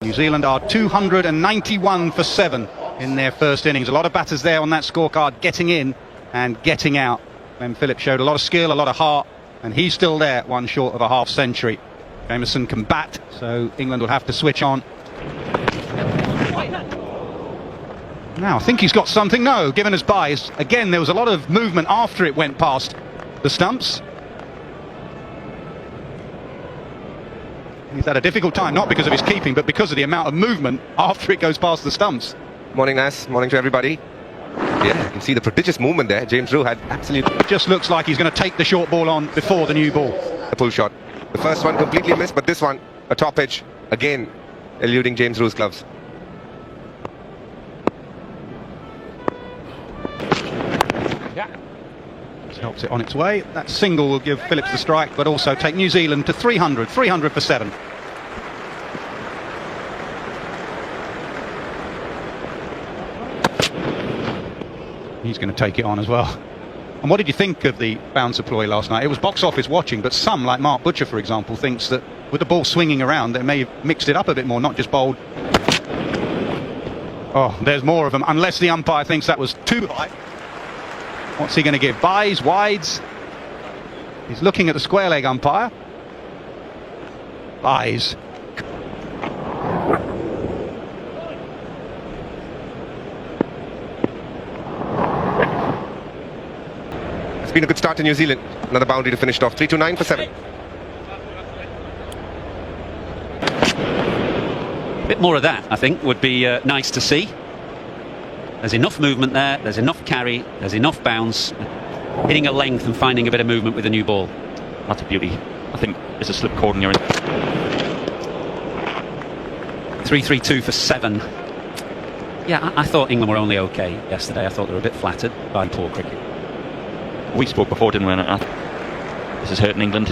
New Zealand are 291 for 7 in their first innings. A lot of batters there on that scorecard, getting in and getting out. Ben Phillips showed a lot of skill, a lot of heart, and he's still there, one short of a half century. Jameson can bat, so England will have to switch on. Now, I think he's got something. No, given us buys. Again, there was a lot of movement after it went past the stumps. He's had a difficult time, not because of his keeping, but because of the amount of movement after it goes past the stumps. Morning, Nas. Morning to everybody. Yeah, you can see the prodigious movement there. James Rowe had absolutely... It just looks like he's going to take the short ball on before the new ball. A pull shot. The first one completely missed, but this one, a top edge, again, eluding James Rowe's gloves. Yeah. Helps it on its way. That single will give Phillips the strike, but also take New Zealand to 300 for 7. He's going to take it on as well. And what did you think of the bouncer ploy last night? It was box office watching, but some, like Mark Butcher, for example, thinks that with the ball swinging around, they may have mixed it up a bit more, not just bowled. Oh, there's more of them, unless the umpire thinks that was too high. What's he going to give? Buys, wides? He's looking at the square leg umpire. Buys. It's been a good start to New Zealand. Another boundary to finish it off. 329 for 7. A bit more of that, I think, would be nice to see. There's enough movement there, there's enough carry, there's enough bounce, hitting a length and finding a bit of movement with a new ball. That's a beauty. I think it's a slip cord and you're in. 3-3-2 for 7. Yeah, I thought England were only okay yesterday. I thought they were a bit flattered by poor cricket. We spoke before, didn't we? This is hurting England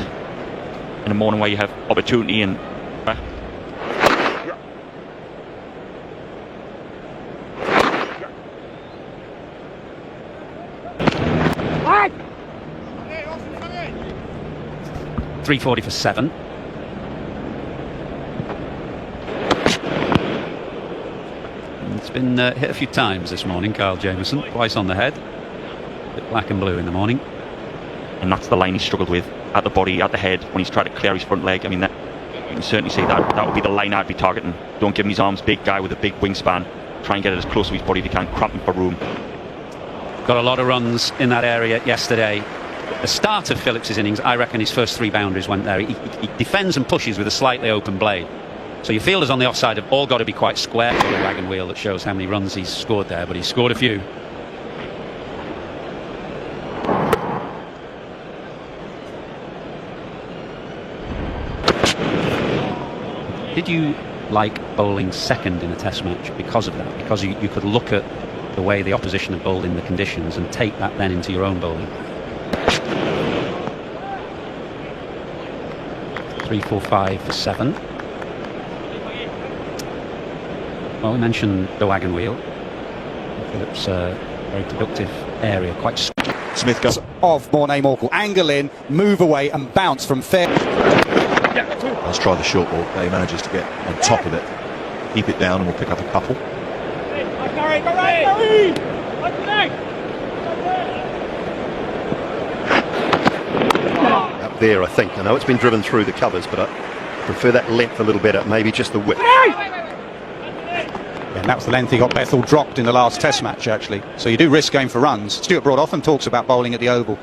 in a morning where you have opportunity and... .340 for 7. It's been hit a few times this morning, Kyle Jameson, twice on the head. A bit black and blue in the morning. And that's the line he struggled with, at the body, at the head, when he's tried to clear his front leg. I mean, that, you can certainly say that would be the line I'd be targeting. Don't give him his arms, big guy with a big wingspan. Try and get it as close to his body as you can, cramp him for room. Got a lot of runs in that area yesterday. The start of Phillips' innings, I reckon his first 3 boundaries went there. He defends and pushes with a slightly open blade. So your fielders on the offside have all got to be quite square. The wagon wheel that shows how many runs he's scored there, but he's scored a few. Did you like bowling second in a test match because of that? Because you could look at the way the opposition have bowled in the conditions and take that then into your own bowling. 3-4-5 for 7. Well, we mentioned the wagon wheel. Phillips, very productive area, quite... Smith goes off Mornay Morkel, angle in, move away and bounce from fair. Let's try the short ball. He manages to get on top of it. Keep it down and we'll pick up a couple. Up there, I think. I know it's been driven through the covers, but I prefer that length a little better. Maybe just the width. And that was the length he got Bethel dropped in the last test match, actually. So you do risk going for runs. Stuart Broad often talks about bowling at the Oval.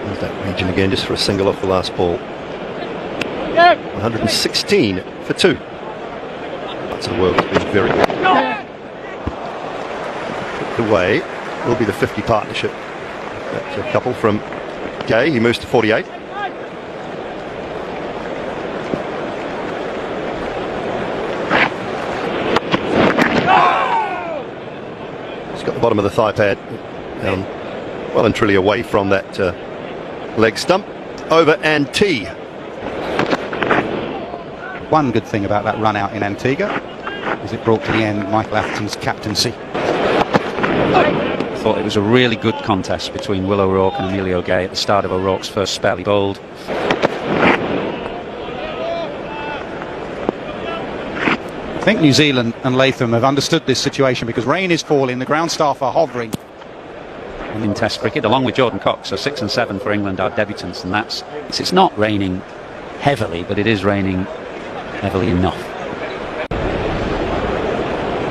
There's that region again, just for a single off the last ball. 116 for 2. That's the world has been very good. Away will be the 50 partnership. That's a couple from Gay. He moves to 48. He's got the bottom of the thigh pad down, well and truly away from that leg stump. Over and tee. One good thing about that run out in Antigua, as it brought to the end Michael Atherton's captaincy. I thought it was a really good contest between Will O'Rourke and Emilio Gay at the start of O'Rourke's first spell. He bowled. I think New Zealand and Latham have understood this situation because rain is falling, the ground staff are hovering. In Test cricket, along with Jordan Cox, so 6 and 7 for England are debutants, and it's not raining heavily, but it is raining heavily enough.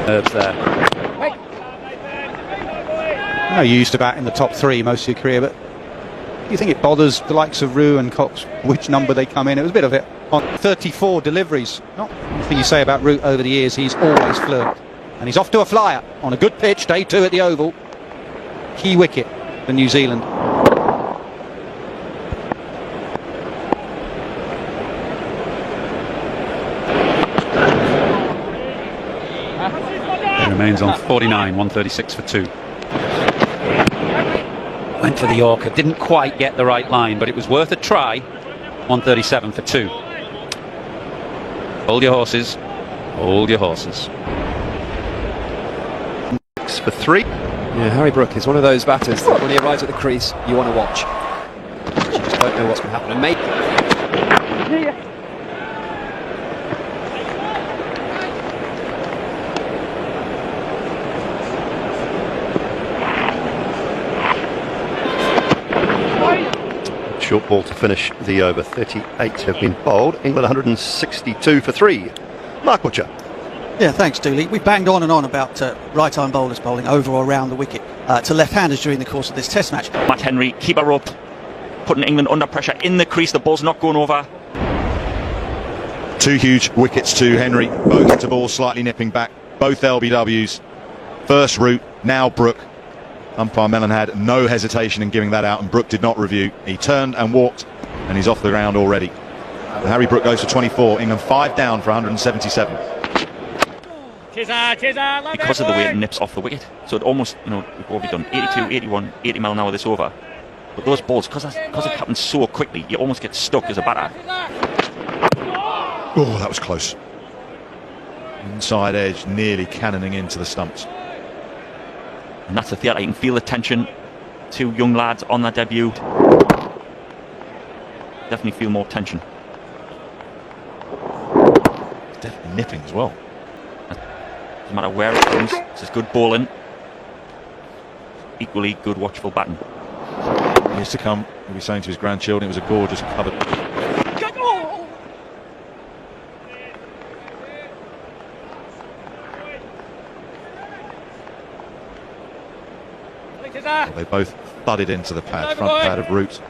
Herbs there. I know you used to bat in the top 3 most of your career, but do you think it bothers the likes of Roux and Cox which number they come in? It was a bit of it on 34 deliveries. Not anything you say about Roux over the years, he's always fluent. And he's off to a flyer on a good pitch, day 2 at the Oval. Key wicket for New Zealand. He remains on 49, 136 for 2. Went for the Yorker, didn't quite get the right line, but it was worth a try. 137 for 2. Hold your horses. Hold your horses. 6 for 3. Yeah, Harry Brook is one of those batters that when he arrives at the crease, you want to watch. You just don't know what's going to happen. And maybe short ball to finish the over. 38 have been bowled. England 162 for 3. Mark Butcher. Yeah, thanks, Dooley. We banged on and on about right-arm bowlers bowling over or around the wicket to left-handers during the course of this Test match. Matt Henry, keeper up, putting England under pressure in the crease. The ball's not going over. 2 huge wickets to Henry, both to ball slightly nipping back, both LBWs. First Root, now Brook. Umpire Mellon had no hesitation in giving that out, and Brook did not review. He turned and walked, and he's off the ground already. Harry Brook goes for 24, England 5 down for 177. Because of the way it nips off the wicket. So it almost, what have we done? 82, 81, 80 mile an hour this over. But those balls, because it happens so quickly, you almost get stuck as a batter. Oh, that was close. Inside edge, nearly cannoning into the stumps. And that's the theatre. You can feel the tension. 2 young lads on their debut. Definitely feel more tension. Definitely nipping as well. Doesn't matter where it comes, this is good bowling. Equally good watchful batting. Years to come, he'll be saying to his grandchildren, it was a gorgeous covered. Well, they both thudded into the pad, front pad of Root,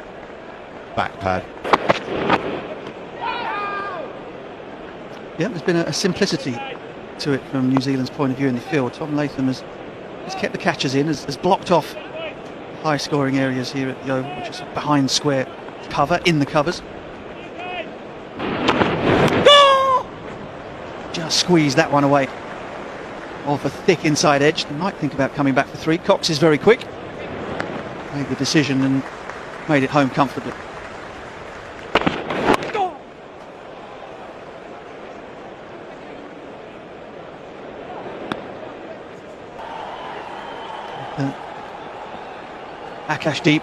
back pad. Yeah, there's been a simplicity to it from New Zealand's point of view in the field. Tom Latham has kept the catches in, has blocked off high scoring areas here at the Oval, which is behind square cover, in the covers. Just squeezed that one away off a thick inside edge. They might think about coming back for 3. Cox is very quick. Made the decision and made it home comfortably. Akash Deep